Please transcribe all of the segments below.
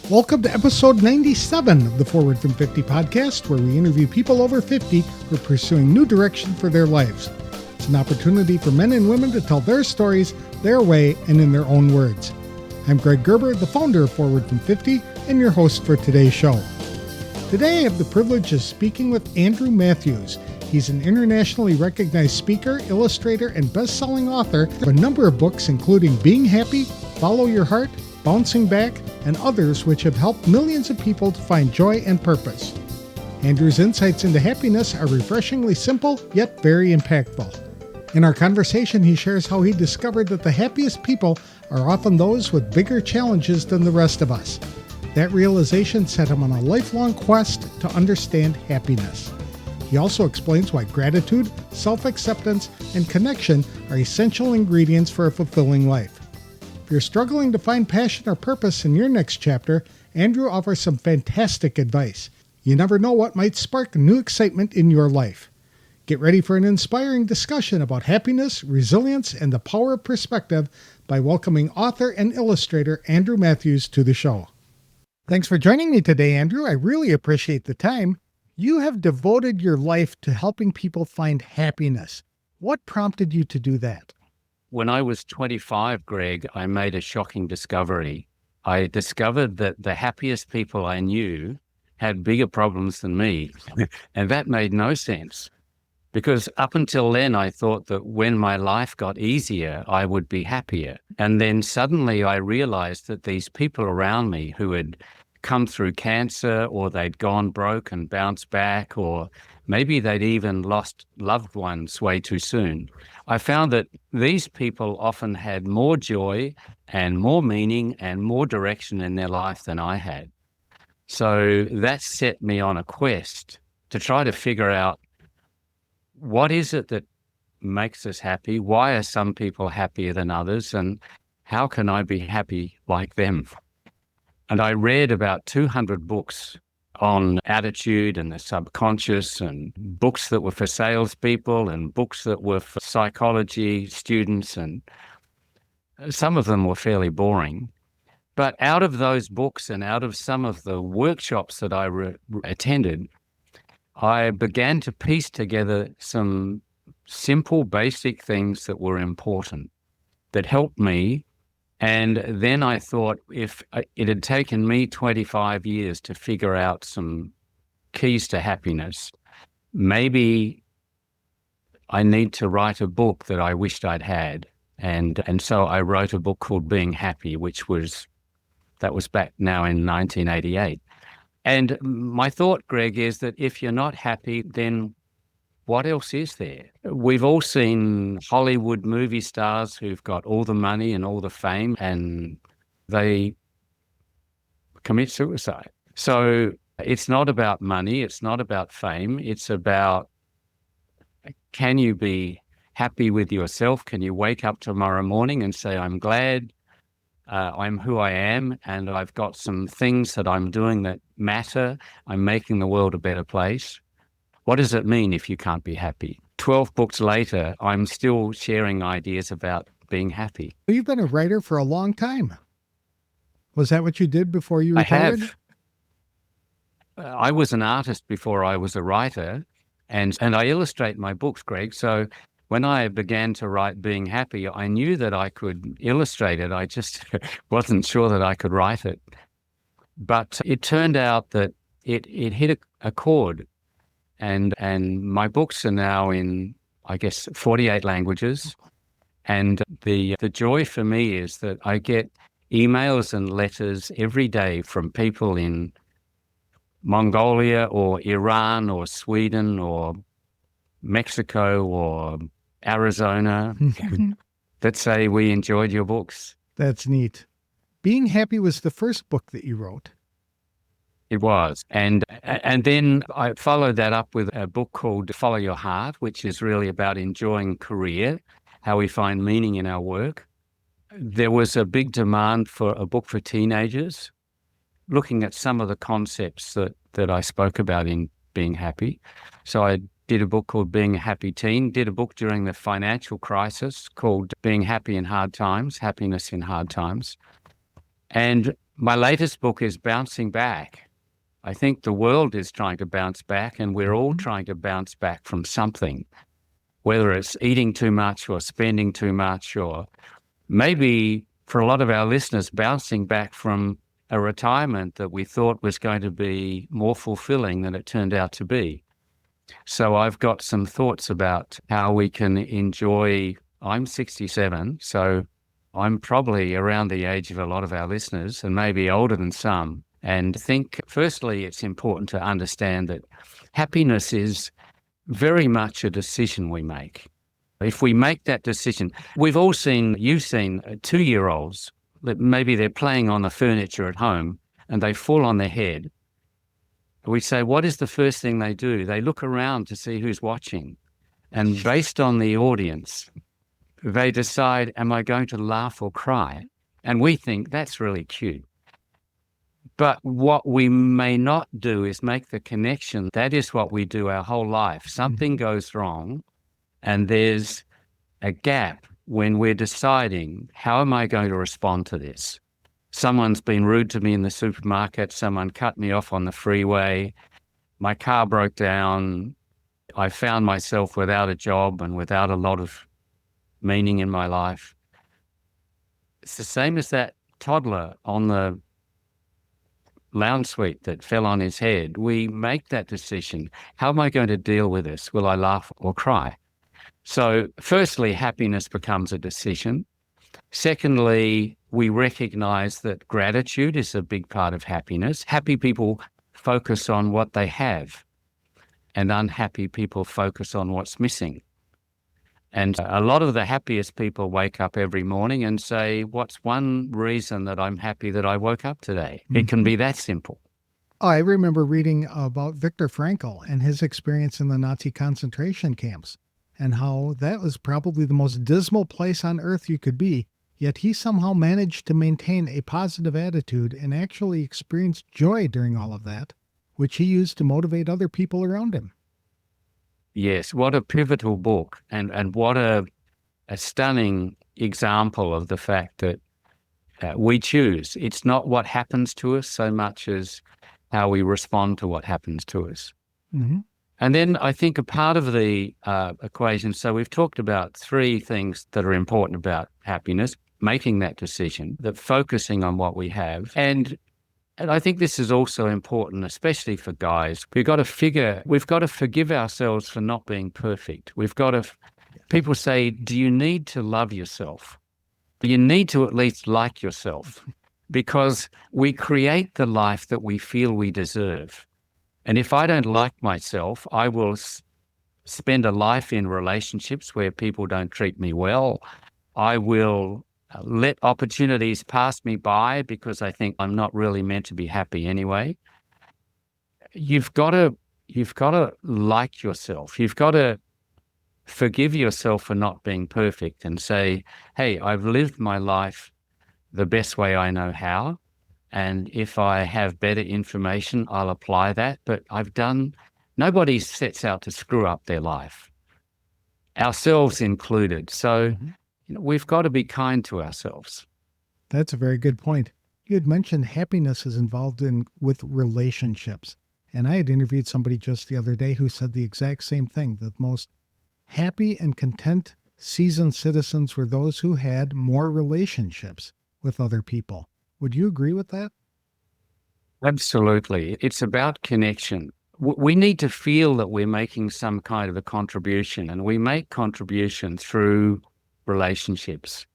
Welcome to episode 97 of the Forward from 50 podcast, where we interview people over 50 who are pursuing new direction for their lives. It's an opportunity for men and women to tell their stories, their way, and in their own words. I'm Greg Gerber, the founder of Forward from 50, and your host for today's show. Today I have the privilege of speaking with Andrew Matthews. He's an internationally recognized speaker, illustrator, and best-selling author of a number of books, including Being Happy, Follow Your Heart, Bouncing Back, and others which have helped millions of people to find joy and purpose. Andrew's insights into happiness are refreshingly simple, yet very impactful. In our conversation, he shares how he discovered that the happiest people are often those with bigger challenges than the rest of us. That realization set him on a lifelong quest to understand happiness. He also explains why gratitude, self-acceptance, and connection are essential ingredients for a fulfilling life. If you're struggling to find passion or purpose in your next chapter, Andrew offers some fantastic advice. You never know what might spark new excitement in your life. Get ready for an inspiring discussion about happiness, resilience, and the power of perspective by welcoming author and illustrator Andrew Matthews to the show. Thanks for joining me today, Andrew. I really appreciate the time. You have devoted your life to helping people find happiness. What prompted you to do that? When I was 25, Greg, I made a shocking discovery. I discovered that the happiest people I knew had bigger problems than me. And that made no sense. Because up until then, I thought that when my life got easier, I would be happier. And then suddenly I realized that these people around me who had come through cancer, or they'd gone broke and bounced back, or maybe they'd even lost loved ones way too soon. I found that these people often had more joy and more meaning and more direction in their life than I had. So that set me on a quest to try to figure out, what is it that makes us happy? Why are some people happier than others? And how can I be happy like them? And I read about 200 books on attitude and the subconscious, and books that were for salespeople and books that were for psychology students, and some of them were fairly boring. But out of those books and out of some of the workshops that I attended, I began to piece together some simple, basic things that were important, that helped me. And then I thought, if it had taken me 25 years to figure out some keys to happiness, maybe I need to write a book that I wished I'd had. And so I wrote a book called Being Happy, that was back now in 1988. And my thought, Greg, is that if you're not happy, then what else is there? We've all seen Hollywood movie stars who've got all the money and all the fame, and they commit suicide. So it's not about money, it's not about fame, it's about, can you be happy with yourself? Can you wake up tomorrow morning and say, I'm glad I'm who I am, and I've got some things that I'm doing that matter. I'm making the world a better place. What does it mean if you can't be happy? 12 books later, I'm still sharing ideas about being happy. You've been a writer for a long time. Was that what you did before you retired? I have. I was an artist before I was a writer, and I illustrate my books, Greg. So when I began to write Being Happy, I knew that I could illustrate it. I just wasn't sure that I could write it. But it turned out that it hit a chord. And my books are now in, I guess, 48 languages. And the joy for me is that I get emails and letters every day from people in Mongolia or Iran or Sweden or Mexico or Arizona that say, we enjoyed your books. That's neat. Being Happy was the first book that you wrote. It was. And then I followed that up with a book called Follow Your Heart, which is really about enjoying career, how we find meaning in our work. There was a big demand for a book for teenagers, looking at some of the concepts that I spoke about in Being Happy. So I did a book called Being a Happy Teen, did a book during the financial crisis called Being Happy in Hard Times, Happiness in Hard Times. And My latest book is Bouncing Back. I think the world is trying to bounce back, and we're all trying to bounce back from something, whether it's eating too much or spending too much, or maybe for a lot of our listeners, bouncing back from a retirement that we thought was going to be more fulfilling than it turned out to be. So I've got some thoughts about how we can enjoy. I'm 67, so I'm probably around the age of a lot of our listeners and maybe older than some. And I think, firstly, it's important to understand that happiness is very much a decision we make. If we make that decision, you've seen 2-year-olds that maybe they're playing on the furniture at home and they fall on their head. We say, what is the first thing they do? They look around to see who's watching. And based on the audience, they decide, am I going to laugh or cry? And we think that's really cute. But what we may not do is make the connection. That is what we do our whole life. Something goes wrong, and there's a gap when we're deciding, how am I going to respond to this? Someone's been rude to me in the supermarket. Someone cut me off on the freeway. My car broke down. I found myself without a job and without a lot of meaning in my life. It's the same as that toddler on the lounge suite that fell on his head. We make that decision. How am I going to deal with this? Will I laugh or cry? So firstly, happiness becomes a decision. Secondly, we recognize that gratitude is a big part of happiness. Happy people focus on what they have, and unhappy people focus on what's missing. And a lot of the happiest people wake up every morning and say, what's one reason that I'm happy that I woke up today? It can be that simple. I remember reading about Viktor Frankl and his experience in the Nazi concentration camps, and how that was probably the most dismal place on earth you could be, yet he somehow managed to maintain a positive attitude and actually experienced joy during all of that, which he used to motivate other people around him. Yes, what a pivotal book, and what a stunning example of the fact that we choose. It's not what happens to us so much as how we respond to what happens to us. Mm-hmm. And then I think a part of the equation, so we've talked about 3 things that are important about happiness: making that decision, that focusing on what we have. And I think this is also important, especially for guys. We've got to forgive ourselves for not being perfect. People say, do you need to love yourself? You need to at least like yourself, because we create the life that we feel we deserve. And if I don't like myself, I will spend a life in relationships where people don't treat me well. I will let opportunities pass me by because I think I'm not really meant to be happy anyway. You've got to like yourself. You've got to forgive yourself for not being perfect and say, hey, I've lived my life the best way I know how. And if I have better information, I'll apply that. But nobody sets out to screw up their life, ourselves included. So we've got to be kind to ourselves. That's a very good point. You had mentioned happiness is involved with relationships. And I had interviewed somebody just the other day who said the exact same thing, that most happy and content seasoned citizens were those who had more relationships with other people. Would you agree with that? Absolutely. It's about connection. We need to feel that we're making some kind of a contribution, and we make contribution through relationships.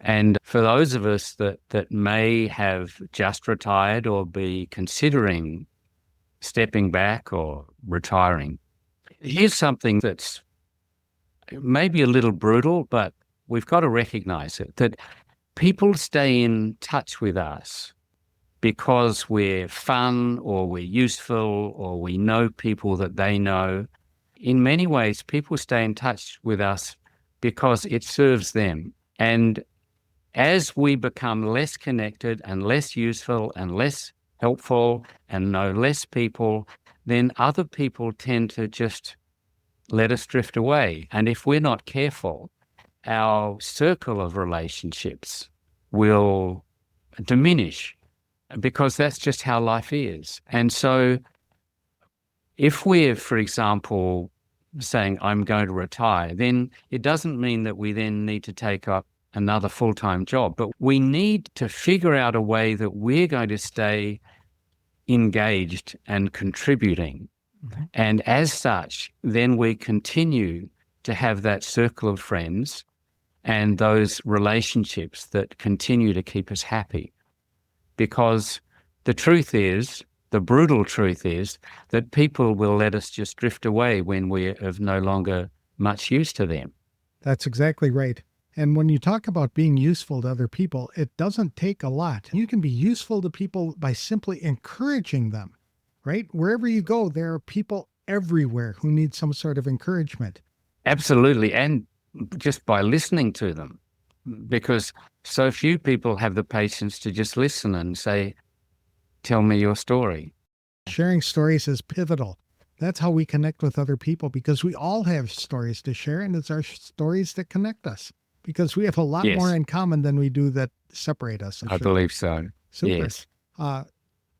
And for those of us that may have just retired or be considering stepping back or retiring, here's something that's maybe a little brutal, but we've got to recognize it, that people stay in touch with us because we're fun or we're useful or we know people that they know. In many ways, people stay in touch with us because it serves them. And as we become less connected and less useful and less helpful and know less people, then other people tend to just let us drift away. And if we're not careful, our circle of relationships will diminish. because that's just how life is. And so if we're, for example, saying, I'm going to retire, then it doesn't mean that we then need to take up another full-time job, but we need to figure out a way that we're going to stay engaged and contributing. Mm-hmm. And as such, then we continue to have that circle of friends and those relationships that continue to keep us happy. Because the truth is, the brutal truth is, that people will let us just drift away when we're of no longer much use to them. That's exactly right. And when you talk about being useful to other people, it doesn't take a lot. You can be useful to people by simply encouraging them, right? Wherever you go, there are people everywhere who need some sort of encouragement. Absolutely. And just by listening to them, because so few people have the patience to just listen and say, tell me your story. Sharing stories is pivotal. That's how we connect with other people, because we all have stories to share, and it's our stories that connect us, because we have a lot Yes. more in common than we do that separate us. I believe so. Super. Yes.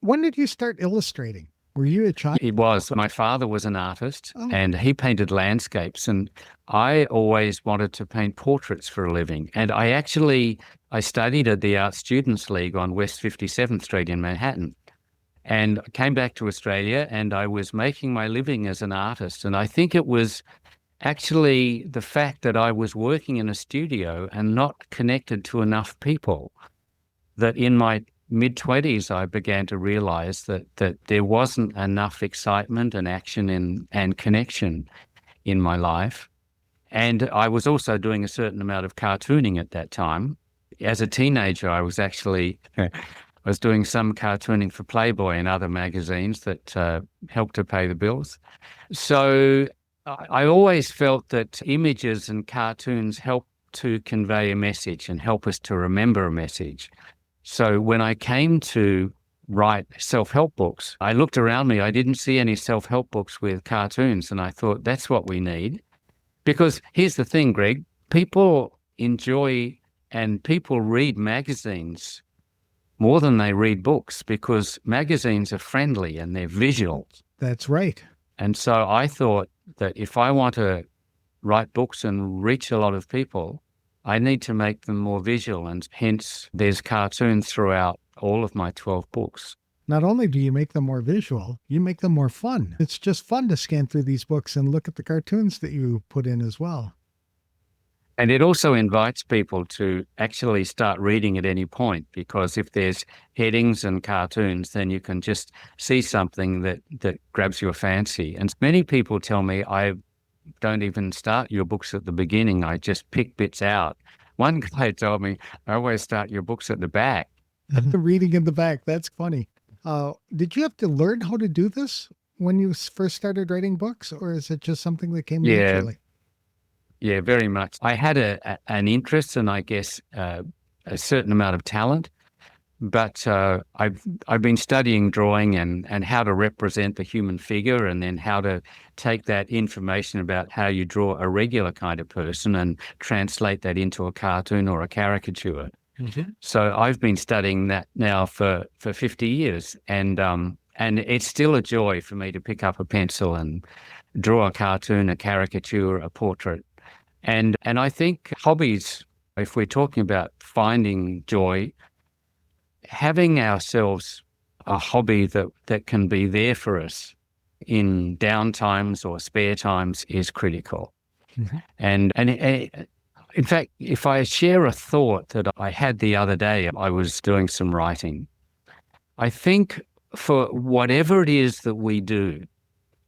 When did you start illustrating? Were you a child? It was. My father was an artist, Oh. and he painted landscapes, and I always wanted to paint portraits for a living. And I studied at the Art Students League on West 57th Street in Manhattan, and I came back to Australia, and I was making my living as an artist. And I think it was actually the fact that I was working in a studio and not connected to enough people, that in my mid-20s, I began to realize that there wasn't enough excitement and action and connection in my life. And I was also doing a certain amount of cartooning at that time. As a teenager, I was doing some cartooning for Playboy and other magazines that helped to pay the bills. So I always felt that images and cartoons help to convey a message and help us to remember a message. So when I came to write self-help books, I looked around me. I didn't see any self-help books with cartoons, and I thought that's what we need. Because here's the thing, Greg, people enjoy and people read magazines more than they read books, because magazines are friendly and they're visual. That's right. And so I thought that if I want to write books and reach a lot of people, I need to make them more visual, and hence there's cartoons throughout all of my 12 books. Not only do you make them more visual, you make them more fun. It's just fun to scan through these books and look at the cartoons that you put in as well. And it also invites people to actually start reading at any point, because if there's headings and cartoons, then you can just see something that grabs your fancy. And many people tell me, I don't even start your books at the beginning. I just pick bits out. One guy told me, I always start your books at the back. Reading in the back. That's funny. Did you have to learn how to do this when you first started writing books, or is it just something that came naturally? Yeah, very much. I had an interest and I guess a certain amount of talent, but I've been studying drawing and how to represent the human figure, and then how to take that information about how you draw a regular kind of person and translate that into a cartoon or a caricature. Mm-hmm. So I've been studying that now for 50 years, and it's still a joy for me to pick up a pencil and draw a cartoon, a caricature, a portrait. And I think hobbies, if we're talking about finding joy, having ourselves a hobby that can be there for us in down times or spare times is critical. Mm-hmm. And in fact, if I share a thought that I had the other day, I was doing some writing. I think for whatever it is that we do,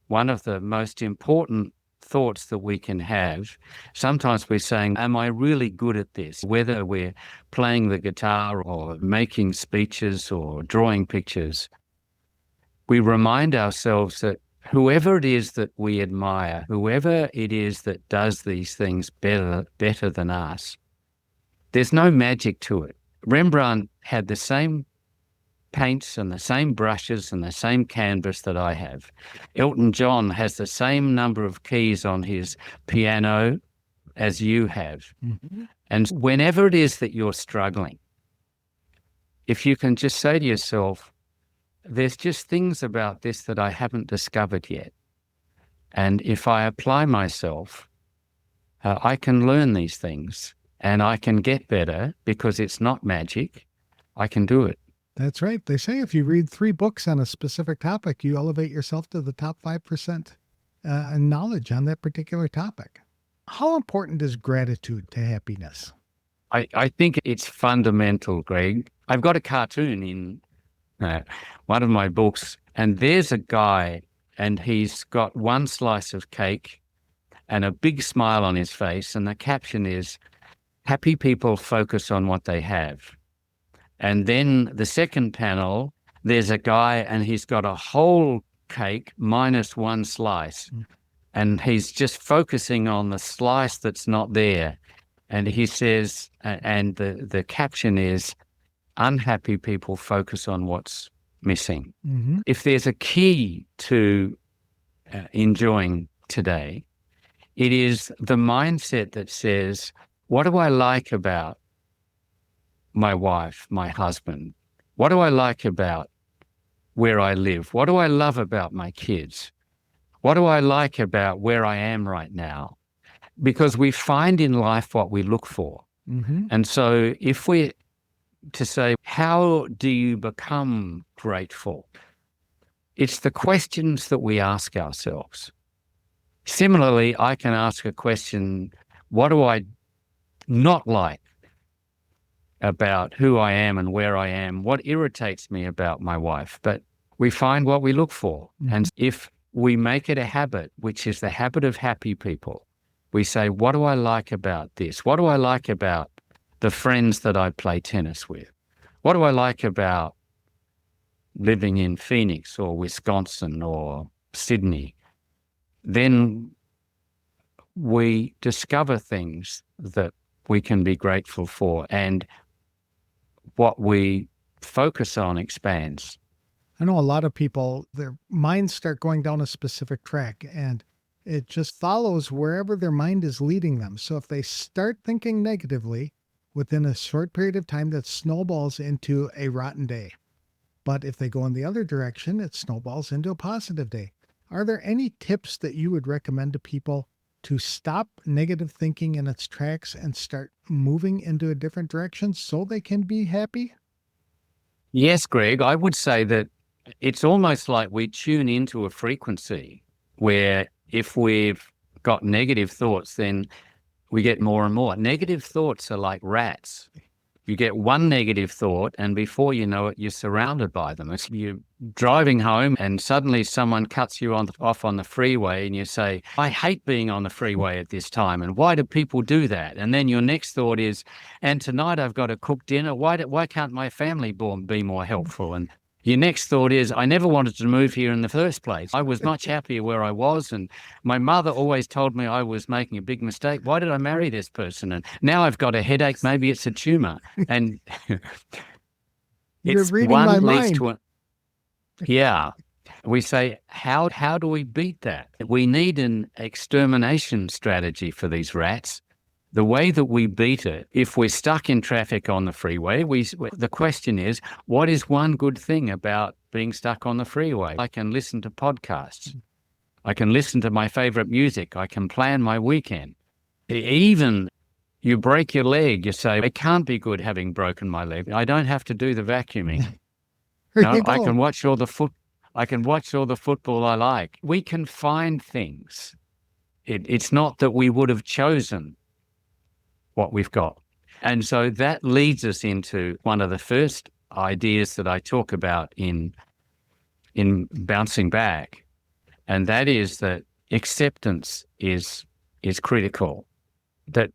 one of the most important thoughts that we can have, sometimes we're saying, am I really good at this? Whether we're playing the guitar or making speeches or drawing pictures, we remind ourselves that whoever it is that we admire, whoever it is that does these things better than us, there's no magic to it. Rembrandt had the same paints and the same brushes and the same canvas that I have. Elton John has the same number of keys on his piano as you have. Mm-hmm. And whenever it is that you're struggling, if you can just say to yourself, there's just things about this that I haven't discovered yet. And if I apply myself, I can learn these things and I can get better because it's not magic. I can do it. That's right. They say if you read 3 books on a specific topic, you elevate yourself to the top 5% in knowledge on that particular topic. How important is gratitude to happiness? I think it's fundamental, Greg. I've got a cartoon in one of my books, and there's a guy, and he's got one slice of cake and a big smile on his face, and the caption is, "Happy people focus on what they have." And then the second panel, there's a guy, and he's got a whole cake minus one slice, and he's just focusing on the slice that's not there. And he says, and the caption is, "Unhappy people focus on what's missing." Mm-hmm. If there's a key to enjoying today, it is the mindset that says, what do I like about my wife, my husband? What do I like about where I live? What do I love about my kids? What do I like about where I am right now? Because we find in life what we look for. Mm-hmm. And so if we're to say, how do you become grateful? It's the questions that we ask ourselves. Similarly, I can ask a question, what do I not like about who I am and where I am? What irritates me about my wife? But we find what we look for. Mm-hmm. And if we make it a habit, which is the habit of happy people, we say, what do I like about this? What do I like about the friends that I play tennis with? What do I like about living in Phoenix or Wisconsin or Sydney? Then we discover things that we can be grateful for, and what we focus on expands. I know a lot of people, their minds start going down a specific track, and it just follows wherever their mind is leading them. So if they start thinking negatively, within a short period of time, that snowballs into a rotten day. But if they go in the other direction, it snowballs into a positive day. Are there any tips that you would recommend to people to stop negative thinking in its tracks and start moving into a different direction so they can be happy? Yes, Greg, I would say that it's almost like we tune into a frequency where if we've got negative thoughts, then we get more and more. Negative thoughts are like rats. You get one negative thought, and before you know it, you're surrounded by them. It's you're driving home, and suddenly someone cuts you off on the freeway, and you say, "I hate being on the freeway at this time, and why do people do that?" And then your next thought is, "And tonight I've got to cook dinner. Why can't my family be more helpful?" And your next thought is, "I never wanted to move here in the first place. I was much happier where I was, and my mother always told me I was making a big mistake. Why did I marry this person? And now I've got a headache. Maybe it's a tumor." And You're reading my mind. Yeah. We say, how do we beat that? We need an extermination strategy for these rats. The way that we beat it, if we're stuck in traffic on the freeway, the question is, what is one good thing about being stuck on the freeway? I can listen to podcasts. I can listen to my favorite music. I can plan my weekend. Even you break your leg, you say, "It can't be good having broken my leg. I don't have to do the vacuuming. No, I can watch all the football I like." We can find things. It's not that we would have chosen what we've got. And so that leads us into one of the first ideas that I talk about in bouncing back. And that is that acceptance is critical. That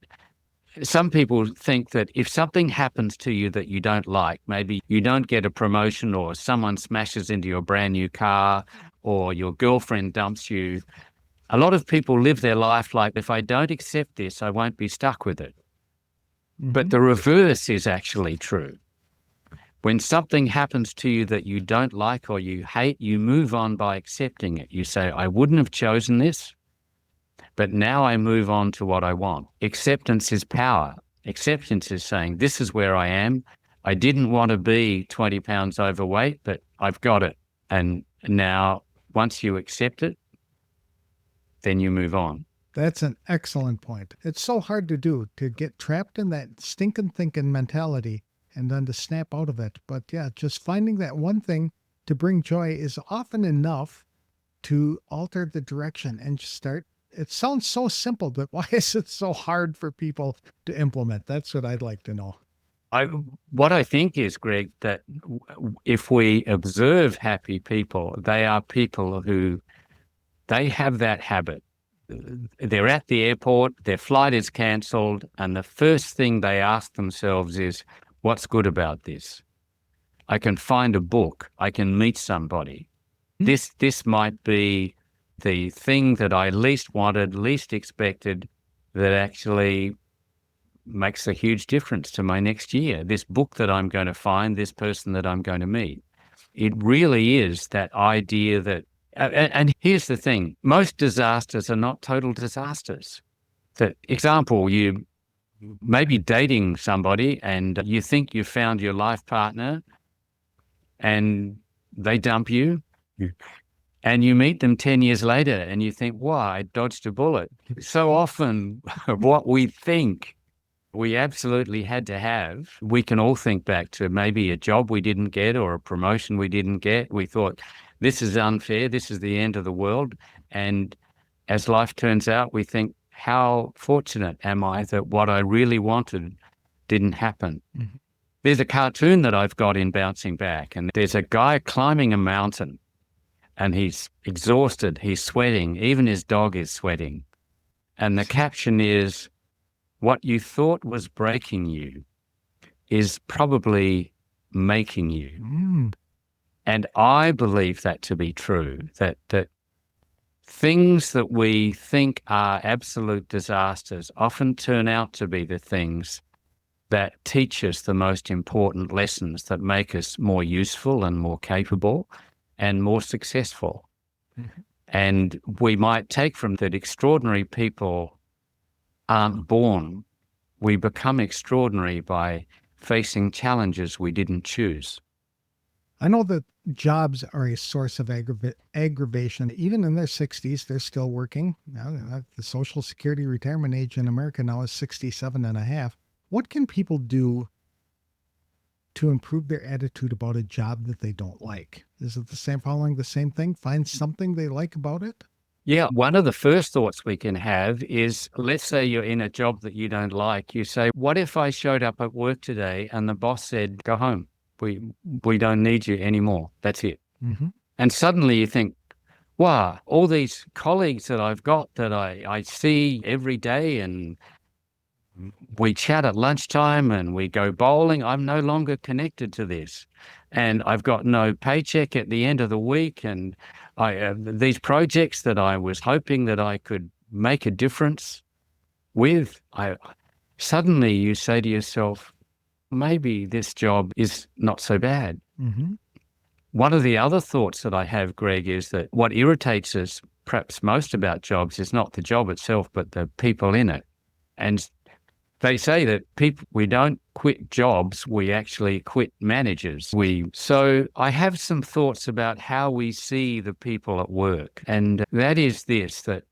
some people think that if something happens to you that you don't like, maybe you don't get a promotion, or someone smashes into your brand new car, or your girlfriend dumps you, a lot of people live their life like, if I don't accept this, I won't be stuck with it. Mm-hmm. But the reverse is actually true. When something happens to you that you don't like or you hate, you move on by accepting it. You say, "I wouldn't have chosen this, but now I move on to what I want." Acceptance is power. Acceptance is saying, this is where I am. I didn't want to be 20 pounds overweight, but I've got it. And now once you accept it, then you move on. That's an excellent point. It's so hard to do, to get trapped in that stinking thinking mentality and then to snap out of it. But yeah, just finding that one thing to bring joy is often enough to alter the direction and just start. It sounds so simple, but why is it so hard for people to implement? That's what I'd like to know. What I think is, Greg, that if we observe happy people, they are people who they have that habit. They're at the airport, their flight is cancelled, and the first thing they ask themselves is, what's good about this? I can find a book. I can meet somebody. This might be the thing that I least wanted, least expected, that actually makes a huge difference to my next year. This book that I'm going to find, this person that I'm going to meet. It really is that idea that, and here's the thing, most disasters are not total disasters. For example, you may be dating somebody and you think you found your life partner and they dump you. And you meet them 10 years later and you think, wow, I dodged a bullet. So often what we think we absolutely had to have, we can all think back to maybe a job we didn't get or a promotion we didn't get. We thought, this is unfair, this is the end of the world. And as life turns out, we think, how fortunate am I that what I really wanted didn't happen? Mm-hmm. There's a cartoon that I've got in Bouncing Back, and there's a guy climbing a mountain and he's exhausted, he's sweating, even his dog is sweating. And the caption is, what you thought was breaking you is probably making you. Mm. And I believe that to be true, that things that we think are absolute disasters often turn out to be the things that teach us the most important lessons that make us more useful and more capable and more successful. Mm-hmm. And we might take from that extraordinary people aren't born. We become extraordinary by facing challenges we didn't choose. I know that jobs are a source of aggravation. Even in their 60s, they're still working. Now, the Social Security retirement age in America now is 67 and a half. What can people do to improve their attitude about a job that they don't like? Is it following the same thing? Find something they like about it? Yeah, one of the first thoughts we can have is, let's say you're in a job that you don't like. You say, what if I showed up at work today and the boss said, go home. We don't need you anymore. That's it. Mm-hmm. And suddenly you think, wow, all these colleagues that I've got that I see every day and we chat at lunchtime and we go bowling, I'm no longer connected to this. And I've got no paycheck at the end of the week. And these projects that I was hoping that I could make a difference with, suddenly you say to yourself, maybe this job is not so bad. Mm-hmm. One of the other thoughts that I have, Greg, is that what irritates us perhaps most about jobs is not the job itself, but the people in it. And they say that we don't quit jobs, we actually quit managers. So I have some thoughts about how we see the people at work. And that is this, that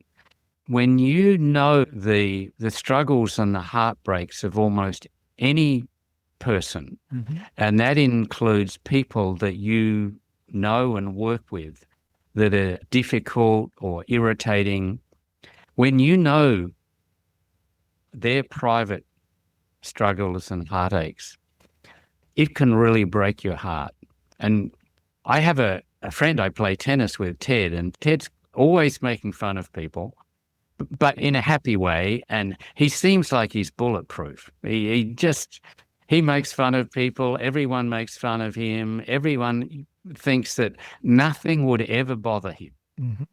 when you know the struggles and the heartbreaks of almost any person, mm-hmm. and that includes people that you know and work with that are difficult or irritating, when you know their private struggles and heartaches, it can really break your heart. And I have a friend I play tennis with, Ted, and Ted's always making fun of people, but in a happy way. And he seems like he's bulletproof. He makes fun of people. Everyone makes fun of him. Everyone thinks that nothing would ever bother him. Mm-hmm.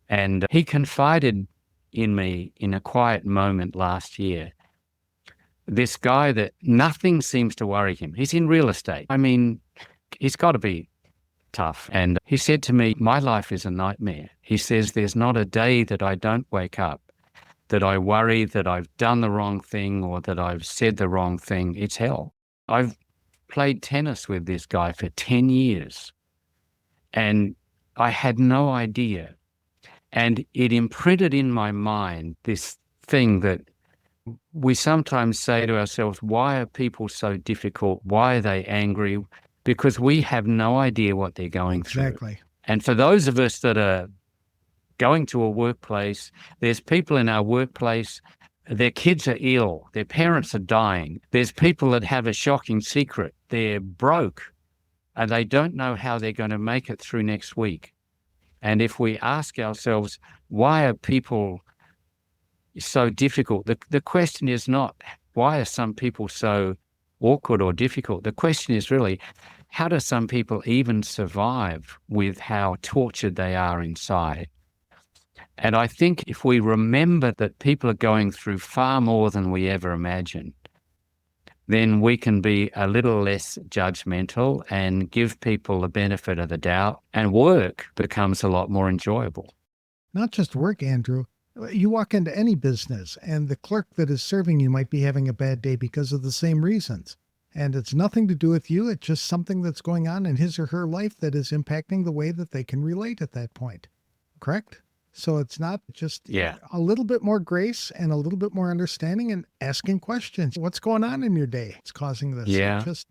And he confided in me in a quiet moment last year. This guy that nothing seems to worry him. He's in real estate. I mean, he's got to be tough. And he said to me, my life is a nightmare. He says, there's not a day that I don't wake up that I worry that I've done the wrong thing or that I've said the wrong thing. It's hell. I've played tennis with this guy for 10 years, and I had no idea. And it imprinted in my mind this thing that we sometimes say to ourselves, why are people so difficult? Why are they angry? Because we have no idea what they're going through. Exactly. And for those of us that are going to a workplace, there's people in our workplace, their kids are ill, their parents are dying. There's people that have a shocking secret. They're broke and they don't know how they're going to make it through next week. And if we ask ourselves, why are people so difficult? The question is not, why are some people so awkward or difficult? The question is really, how do some people even survive with how tortured they are inside? And I think if we remember that people are going through far more than we ever imagined, then we can be a little less judgmental and give people the benefit of the doubt, and work becomes a lot more enjoyable. Not just work, Andrew. You walk into any business and the clerk that is serving you might be having a bad day because of the same reasons. And it's nothing to do with you. It's just something that's going on in his or her life that is impacting the way that they can relate at that point. Correct? So it's not just a little bit more grace and a little bit more understanding and asking questions. What's going on in your day? It's causing this. Yeah. Just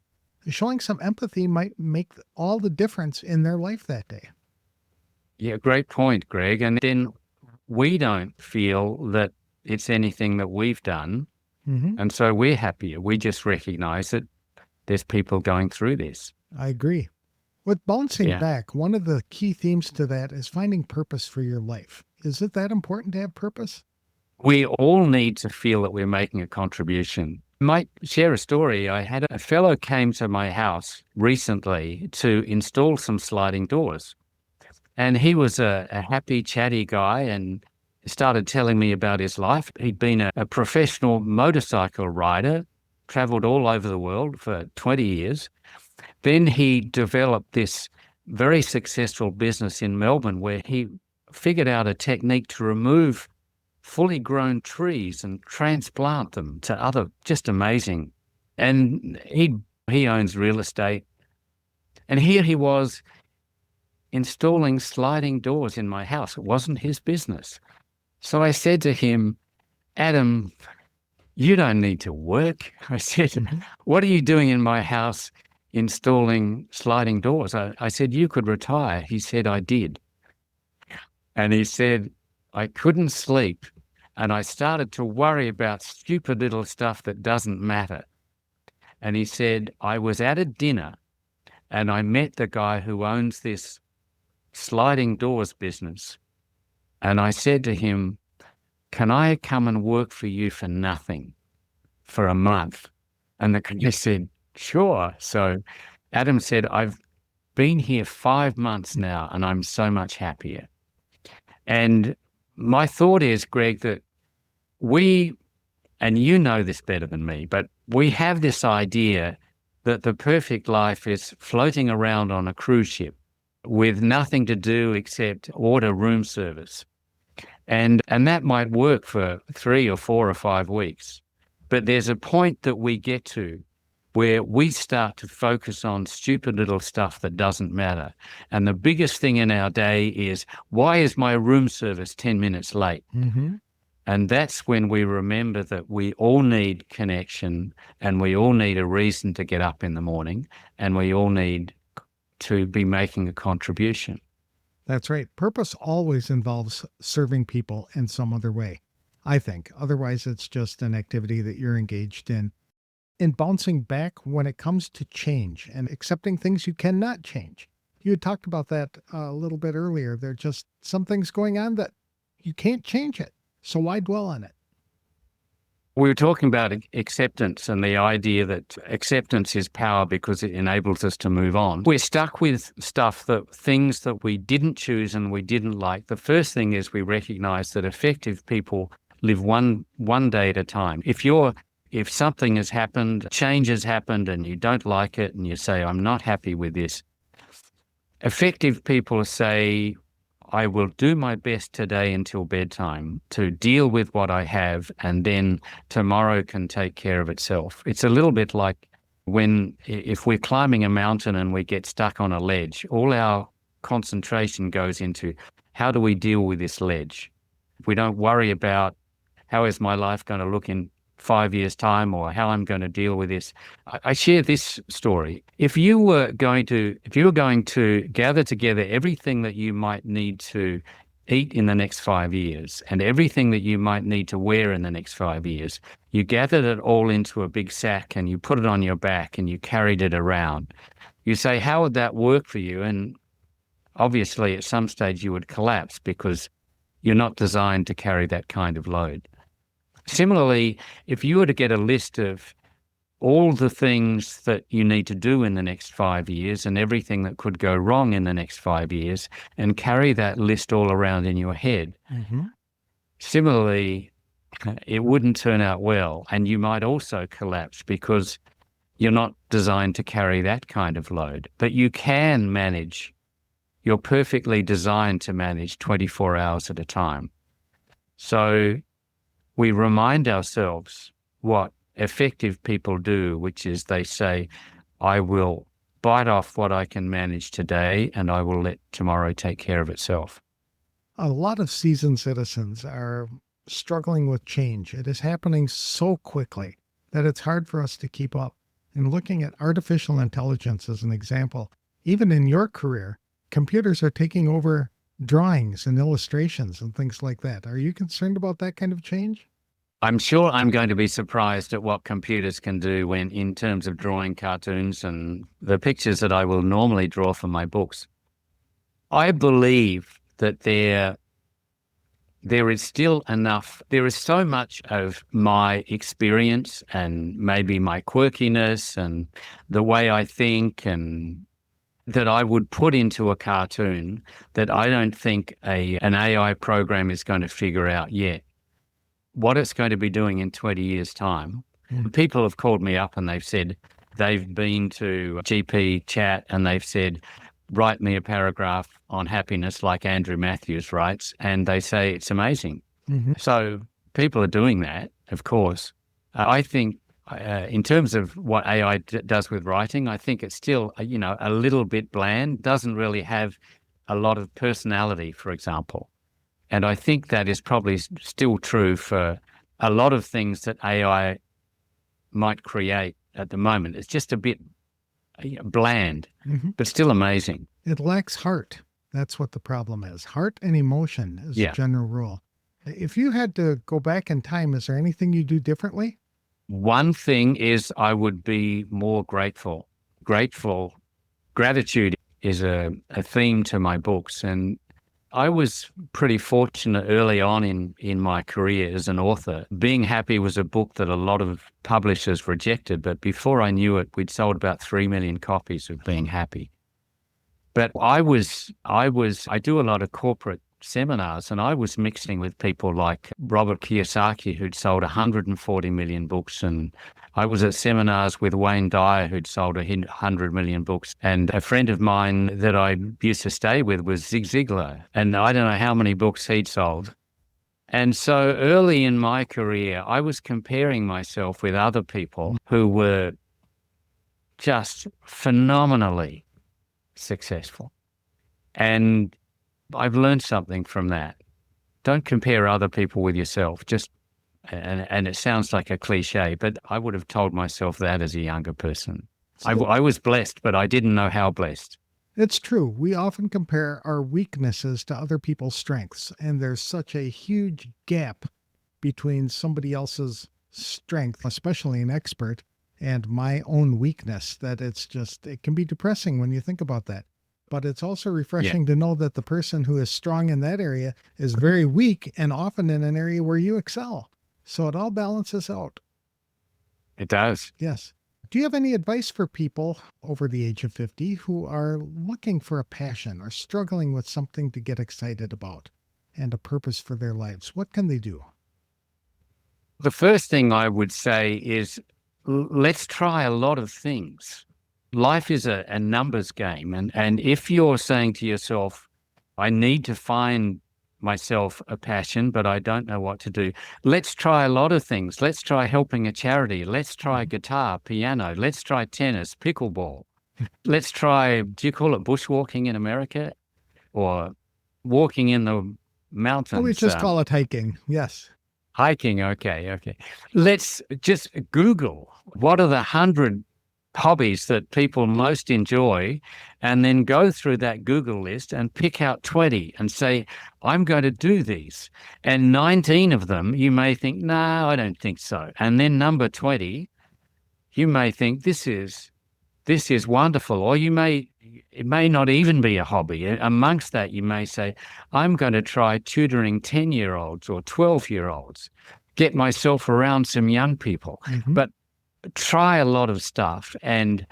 showing some empathy might make all the difference in their life that day. Yeah, great point, Greg. And then we don't feel that it's anything that we've done. Mm-hmm. And so we're happier. We just recognize that there's people going through this. I agree. With bouncing Yeah. back, one of the key themes to that is finding purpose for your life. Is it that important to have purpose? We all need to feel that we're making a contribution. I might share a story. I had a fellow came to my house recently to install some sliding doors. And he was a happy, chatty guy and started telling me about his life. He'd been a professional motorcycle rider, traveled all over the world for 20 years. Then he developed this very successful business in Melbourne where he figured out a technique to remove fully grown trees and transplant them to other, just amazing. And he owns real estate. And here he was installing sliding doors in my house. It wasn't his business. So I said to him, Adam, you don't need to work. I said, what are you doing in my house installing sliding doors? I said, you could retire. He said, I did. And he said, I couldn't sleep. And I started to worry about stupid little stuff that doesn't matter. And he said, I was at a dinner and I met the guy who owns this sliding doors business. And I said to him, can I come and work for you for nothing for a month? And the guy said, sure. So Adam said, I've been here 5 months now and I'm so much happier. And my thought is, Greg, that we, and you know this better than me, but we have this idea that the perfect life is floating around on a cruise ship with nothing to do except order room service. And that might work for 3 or 4 or 5 weeks. But there's a point that we get to where we start to focus on stupid little stuff that doesn't matter. And the biggest thing in our day is, why is my room service 10 minutes late? Mm-hmm. And that's when we remember that we all need connection and we all need a reason to get up in the morning and we all need to be making a contribution. That's right. Purpose always involves serving people in some other way, I think. Otherwise, it's just an activity that you're engaged in. In bouncing back when it comes to change and accepting things you cannot change. You had talked about that a little bit earlier. There are just some things going on that you can't change it. So why dwell on it? We were talking about acceptance and the idea that acceptance is power because it enables us to move on. We're stuck with things that we didn't choose and we didn't like. The first thing is we recognize that effective people live one day at a time. If something has happened, change has happened and you don't like it and you say, I'm not happy with this. Effective people say, I will do my best today until bedtime to deal with what I have, and then tomorrow can take care of itself. It's a little bit like If we're climbing a mountain and we get stuck on a ledge, all our concentration goes into how do we deal with this ledge? We don't worry about how is my life going to look in 5 years' time or how I'm going to deal with this. I share this story. If you were going to gather together everything that you might need to eat in the next 5 years and everything that you might need to wear in the next 5 years, you gathered it all into a big sack and you put it on your back and you carried it around. You say, how would that work for you? And obviously at some stage you would collapse because you're not designed to carry that kind of load. Similarly, if you were to get a list of all the things that you need to do in the next 5 years and everything that could go wrong in the next 5 years and carry that list all around in your head, similarly, it wouldn't turn out well. And you might also collapse because you're not designed to carry that kind of load. But you can manage. You're perfectly designed to manage 24 hours at a time. So we remind ourselves what effective people do, which is they say, I will bite off what I can manage today and I will let tomorrow take care of itself. A lot of seasoned citizens are struggling with change. It is happening so quickly that it's hard for us to keep up. And looking at artificial intelligence as an example, even in your career, computers are taking over drawings and illustrations and things like that. Are you concerned about that kind of change? I'm sure I'm going to be surprised at what computers can do when, in terms of drawing cartoons and the pictures that I will normally draw for my books. I believe that there is still enough, there is so much of my experience and maybe my quirkiness and the way I think and that I would put into a cartoon that I don't think an AI program is going to figure out yet. What it's going to be doing in 20 years' time. People have called me up and they've said they've been to GP chat and they've said, write me a paragraph on happiness like Andrew Matthews writes, and they say it's amazing. So people are doing that, of course. I think in terms of what AI does with writing, I think it's still, a little bit bland, doesn't really have a lot of personality, for example. And I think that is probably still true for a lot of things that AI might create at the moment. It's just a bit bland, but still amazing. It lacks heart. That's what the problem is. Heart and emotion is the general rule. If you had to go back in time, is there anything you do differently? One thing is I would be more grateful. Gratitude is a theme to my books, and I was pretty fortunate early on in my career as an author. Being Happy was a book that a lot of publishers rejected, but before I knew it, we'd sold about 3 million copies of Being Happy. But I do a lot of corporate seminars, and I was mixing with people like Robert Kiyosaki, who'd sold 140 million books, and I was at seminars with Wayne Dyer, who'd sold 100 million books, and a friend of mine that I used to stay with was Zig Ziglar, and I don't know how many books he'd sold. And so early in my career, I was comparing myself with other people who were just phenomenally successful. And I've learned something from that. Don't compare other people with yourself. And it sounds like a cliche, but I would have told myself that as a younger person. I was blessed, but I didn't know how blessed. It's true. We often compare our weaknesses to other people's strengths, and there's such a huge gap between somebody else's strength, especially an expert, and my own weakness that it can be depressing when you think about that. But it's also refreshing to know that the person who is strong in that area is very weak and often in an area where you excel. So it all balances out. It does. Yes. Do you have any advice for people over the age of 50 who are looking for a passion or struggling with something to get excited about and a purpose for their lives? What can they do? The first thing I would say is let's try a lot of things. Life is a numbers game. And if you're saying to yourself, I need to find myself a passion, but I don't know what to do. Let's try a lot of things. Let's try helping a charity. Let's try guitar, piano. Let's try tennis, pickleball. Let's try, do you call it bushwalking in America? Or walking in the mountains? We just call it hiking. Yes. Hiking. Okay. Let's just Google what are the 100 hobbies that people most enjoy, and then go through that Google list and pick out 20 and say, I'm going to do these. And 19 of them, you may think, no, I don't think so. And then number 20, you may think this is wonderful. Or it may not even be a hobby. Amongst that, you may say, I'm going to try tutoring 10-year-olds or 12-year-olds, get myself around some young people. But try a lot of stuff, and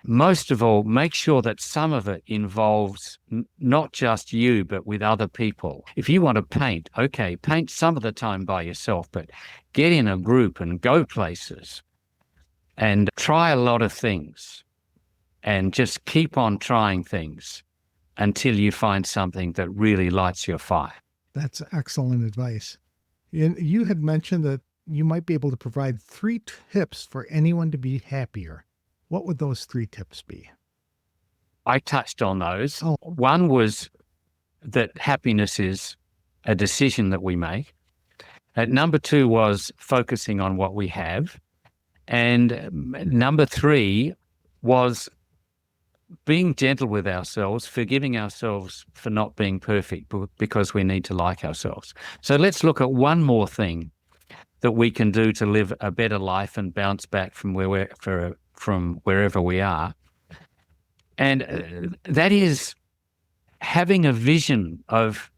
most of all, make sure that some of it involves not just you, but with other people. If you want to paint, okay, paint some of the time by yourself, but get in a group and go places and try a lot of things, and just keep on trying things until you find something that really lights your fire. That's excellent advice. You had mentioned that you might be able to provide 3 tips for anyone to be happier. What would those 3 tips be? I touched on those. Oh. One was that happiness is a decision that we make. Number 2 was focusing on what we have. And number 3 was being gentle with ourselves, forgiving ourselves for not being perfect, because we need to like ourselves. So let's look at one more thing that we can do to live a better life and bounce back from wherever we are. And that is having a vision of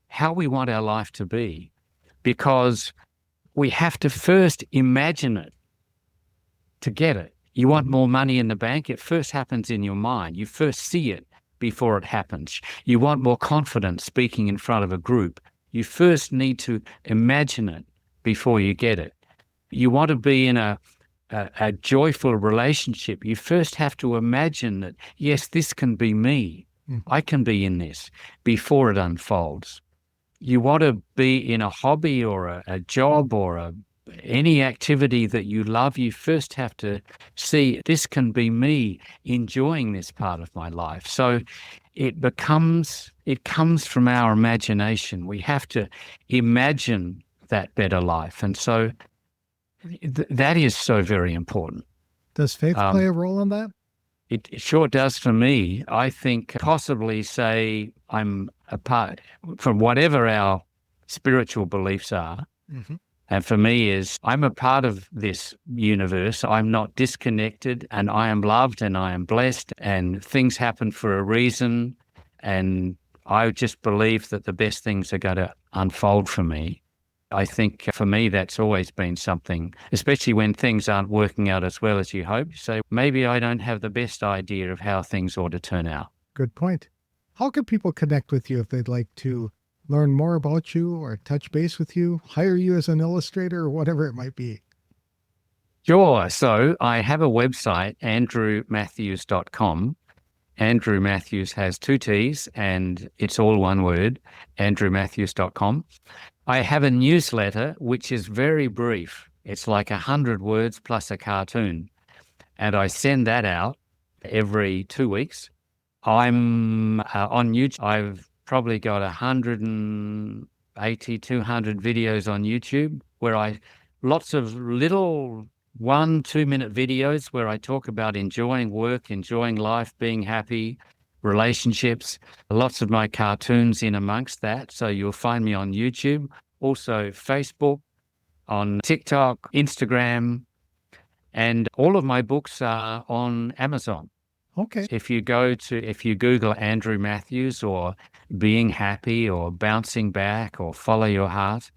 how we want our life to be, because we have to first imagine it to get it. You want more money in the bank? It first happens in your mind. You first see it before it happens. You want more confidence speaking in front of a group? You first need to imagine it before you get it. You want to be in a joyful relationship? You first have to imagine that, yes, this can be me. I can be in this before it unfolds. You want to be in a hobby or a job or any activity that you love, you first have to see, this can be me enjoying this part of my life. So it comes from our imagination. We have to imagine that better life. And so that is so very important. Does faith play a role in that? It sure does for me. I think possibly say I'm a part from whatever our spiritual beliefs are. And for me is I'm a part of this universe. I'm not disconnected, and I am loved and I am blessed, and things happen for a reason. And I just believe that the best things are going to unfold for me. I think for me, that's always been something, especially when things aren't working out as well as you hope. So maybe I don't have the best idea of how things ought to turn out. Good point. How can people connect with you if they'd like to learn more about you or touch base with you, hire you as an illustrator, or whatever it might be? Sure. So I have a website, andrewmatthews.com. Andrew Matthews has 2 T's and it's all one word, andrewmatthews.com. I have a newsletter, which is very brief. It's like 100 words plus a cartoon. And I send that out every 2 weeks. I'm on YouTube. I've probably got 180, 200 videos on YouTube where lots of little 1-2 minute videos where I talk about enjoying work, enjoying life, being happy, relationships, lots of my cartoons in amongst that. So you'll find me on YouTube, also Facebook, on TikTok, Instagram, and all of my books are on Amazon. Okay. If you Google Andrew Matthews or Being Happy or Bouncing Back or Follow Your Heart,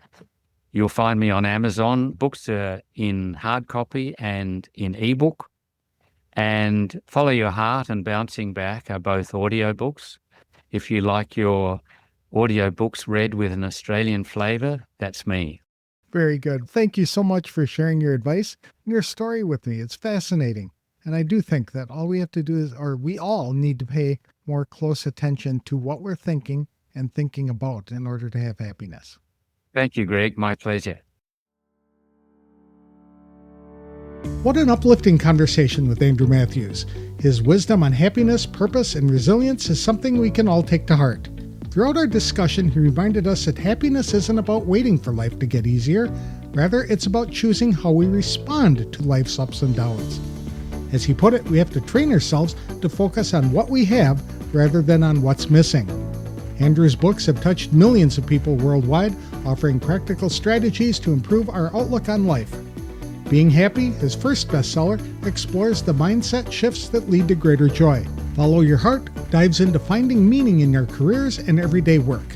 you'll find me on Amazon. Books are in hard copy and in ebook. And Follow Your Heart and Bouncing Back are both audiobooks. If you like your audiobooks read with an Australian flavor, that's me. Very good. Thank you so much for sharing your advice and your story with me. It's fascinating. And I do think that all we have to do we all need to pay more close attention to what we're thinking and thinking about in order to have happiness. Thank you, Greg. My pleasure. What an uplifting conversation with Andrew Matthews. His wisdom on happiness, purpose, and resilience is something we can all take to heart. Throughout our discussion, he reminded us that happiness isn't about waiting for life to get easier. Rather, it's about choosing how we respond to life's ups and downs. As he put it, we have to train ourselves to focus on what we have rather than on what's missing. Andrew's books have touched millions of people worldwide, offering practical strategies to improve our outlook on life. Being Happy, his first bestseller, explores the mindset shifts that lead to greater joy. Follow Your Heart dives into finding meaning in their careers and everyday work.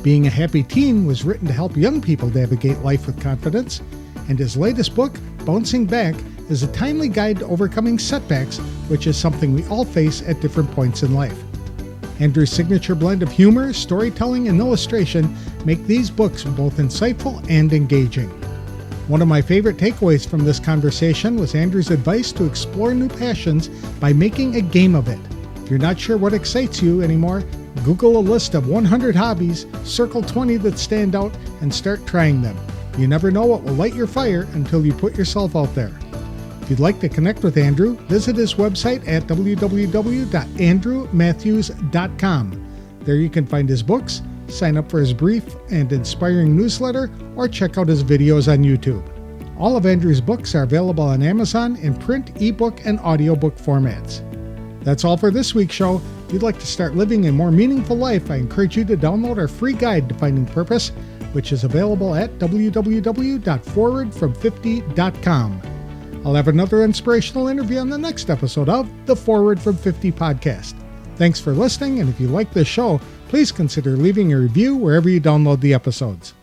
Being a Happy Teen was written to help young people navigate life with confidence. And his latest book, Bouncing Back, is a timely guide to overcoming setbacks, which is something we all face at different points in life. Andrew's signature blend of humor, storytelling, and illustration make these books both insightful and engaging. One of my favorite takeaways from this conversation was Andrew's advice to explore new passions by making a game of it. If you're not sure what excites you anymore, Google a list of 100 hobbies, circle 20 that stand out, and start trying them. You never know what will light your fire until you put yourself out there. If you'd like to connect with Andrew, visit his website at www.andrewmatthews.com. There you can find his books, sign up for his brief and inspiring newsletter, or check out his videos on YouTube. All of Andrew's books are available on Amazon in print, ebook, and audiobook formats. That's all for this week's show. If you'd like to start living a more meaningful life, I encourage you to download our free guide to finding purpose, which is available at www.forwardfrom50.com. I'll have another inspirational interview on the next episode of the Forward from 50 podcast. Thanks for listening, and if you like this show, please consider leaving a review wherever you download the episodes.